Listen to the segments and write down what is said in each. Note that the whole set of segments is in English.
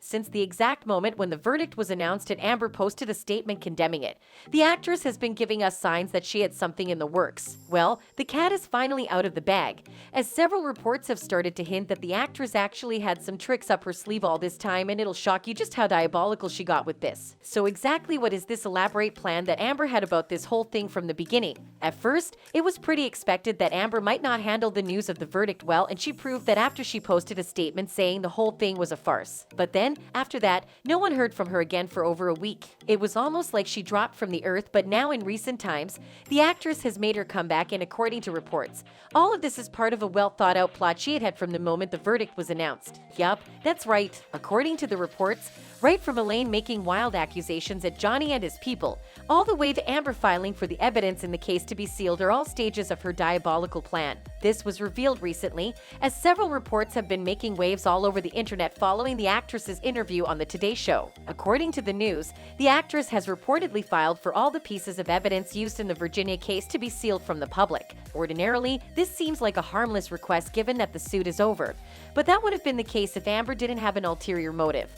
since the exact moment when the verdict was announced and Amber posted a statement condemning it. The actress has been giving us signs that she had something in the works. Well, the cat is finally out of the bag, as several reports have started to hint that the actress actually had some tricks up her sleeve all this time, and it'll shock you just how diabolical she got with this. So exactly what is this elaborate plan that Amber had about this whole thing from the beginning? At first, it was pretty expected that Amber might not handle the news of the verdict well, and she proved that after she posted a statement saying the whole thing was a farce. But then, after that, no one heard from her again for over a week. It was almost like she dropped from the earth, but now in recent times, the actress has made her comeback, and according to reports, all of this is part of a well-thought-out plot she had had from the moment the verdict was announced. Yup, that's right. According to the reports, right from Elaine making wild accusations at Johnny and his people, all the way to Amber filing for the evidence in the case to be sealed are all stages of her diabolical plan. This was revealed recently, as several reports have been making waves all over the internet following the actress's interview on the Today Show. According to the news, the actress has reportedly filed for all the pieces of evidence used in the Virginia case to be sealed from the public. Ordinarily, this seems like a harmless request given that the suit is over, but that would have been the case if Amber didn't have an ulterior motive.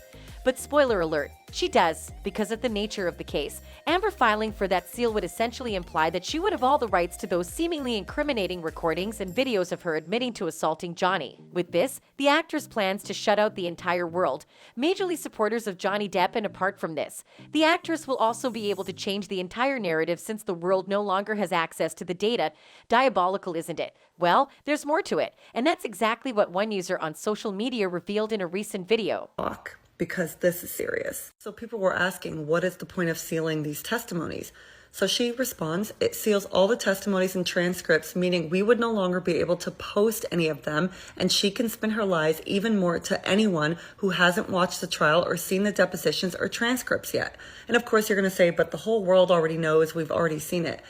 But spoiler alert, she does, because of the nature of the case. Amber filing for that seal would essentially imply that she would have all the rights to those seemingly incriminating recordings and videos of her admitting to assaulting Johnny. With this, the actress plans to shut out the entire world, majorly supporters of Johnny Depp, and apart from this, the actress will also be able to change the entire narrative since the world no longer has access to the data. Diabolical, isn't it? Well, there's more to it, and that's exactly what one user on social media revealed in a recent video. Because this is serious. So people were asking, what is the point of sealing these testimonies? So she responds, it seals all the testimonies and transcripts, meaning we would no longer be able to post any of them, and she can spin her lies even more to anyone who hasn't watched the trial or seen the depositions or transcripts yet. And of course you're going to say, but the whole world already knows, we've already seen it.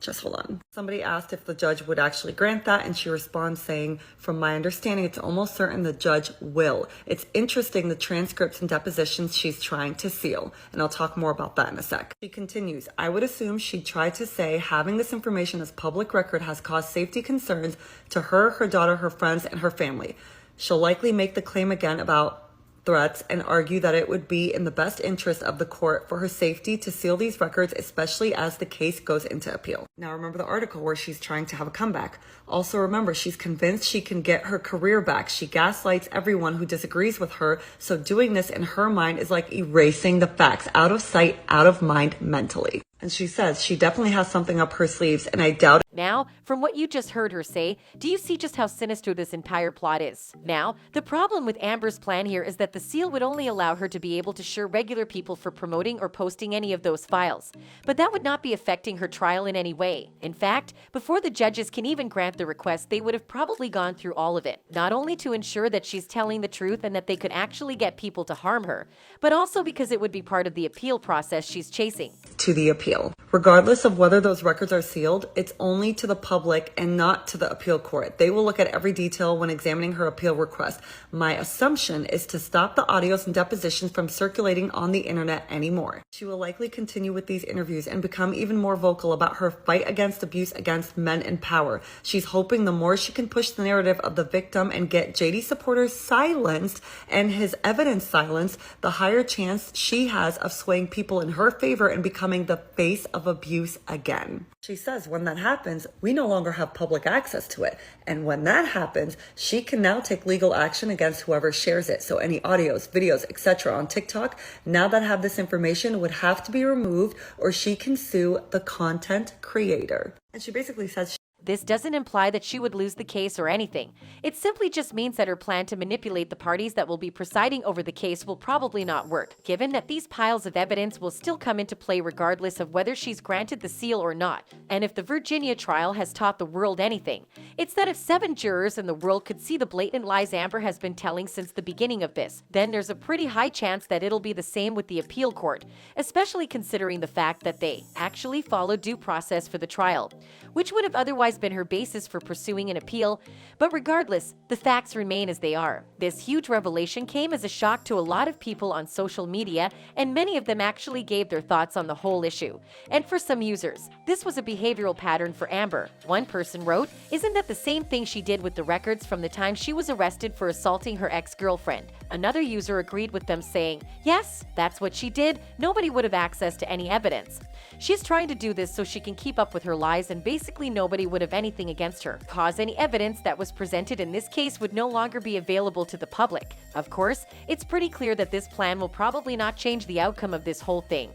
Just hold on. Somebody asked if the judge would actually grant that, and she responds saying, from my understanding, it's almost certain the judge will. It's interesting the transcripts and depositions she's trying to seal, and I'll talk more about that in a sec. She continues, I would assume she'd try to say having this information as public record has caused safety concerns to her, her daughter, her friends, and her family. She'll likely make the claim again about threats and argue that it would be in the best interest of the court for her safety to seal these records, especially as the case goes into appeal. Now remember the article where she's trying to have a comeback. Also remember, she's convinced she can get her career back. She gaslights everyone who disagrees with her, so doing this in her mind is like erasing the facts, out of sight, out of mind mentally. And she says she definitely has something up her sleeves, and I doubt it. Now, from what you just heard her say, do you see just how sinister this entire plot is? Now, the problem with Amber's plan here is that the seal would only allow her to be able to sue regular people for promoting or posting any of those files. But that would not be affecting her trial in any way. In fact, before the judges can even grant the request, they would have probably gone through all of it, not only to ensure that she's telling the truth and that they could actually get people to harm her, but also because it would be part of the appeal process she's chasing. To the appeal. Regardless of whether those records are sealed, it's only to the public and not to the appeal court. They will look at every detail when examining her appeal request. My assumption is to stop the audios and depositions from circulating on the internet anymore. She will likely continue with these interviews and become even more vocal about her fight against abuse against men in power. She's hoping the more she can push the narrative of the victim and get JD supporters silenced and his evidence silenced, the higher chance she has of swaying people in her favor and becoming the face of abuse again. She says when that happens, we no longer have public access to it. And when that happens, she can now take legal action against whoever shares it. So any audios, videos, etc. on TikTok, now that have this information, would have to be removed, or she can sue the content creator. And she basically says This doesn't imply that she would lose the case or anything. It simply just means that her plan to manipulate the parties that will be presiding over the case will probably not work, given that these piles of evidence will still come into play regardless of whether she's granted the seal or not. And if the Virginia trial has taught the world anything, it's that if 7 jurors in the world could see the blatant lies Amber has been telling since the beginning of this, then there's a pretty high chance that it'll be the same with the appeal court, especially considering the fact that they actually followed due process for the trial, which would have otherwise otherwise been her basis for pursuing an appeal. But regardless, the facts remain as they are. This huge revelation came as a shock to a lot of people on social media, and many of them actually gave their thoughts on the whole issue. And for some users, this was a behavioral pattern for Amber. One person wrote, "Isn't that the same thing she did with the records from the time she was arrested for assaulting her ex-girlfriend?" Another user agreed with them, saying, "Yes, that's what she did. Nobody would have access to any evidence. She's trying to do this so she can keep up with her lies, and basically nobody would have anything against her, cause any evidence that was presented in this case would no longer be available to the public." Of course, it's pretty clear that this plan will probably not change the outcome of this whole thing.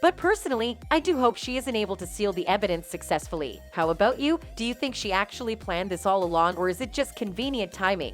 But personally, I do hope she isn't able to seal the evidence successfully. How about you? Do you think she actually planned this all along, or is it just convenient timing?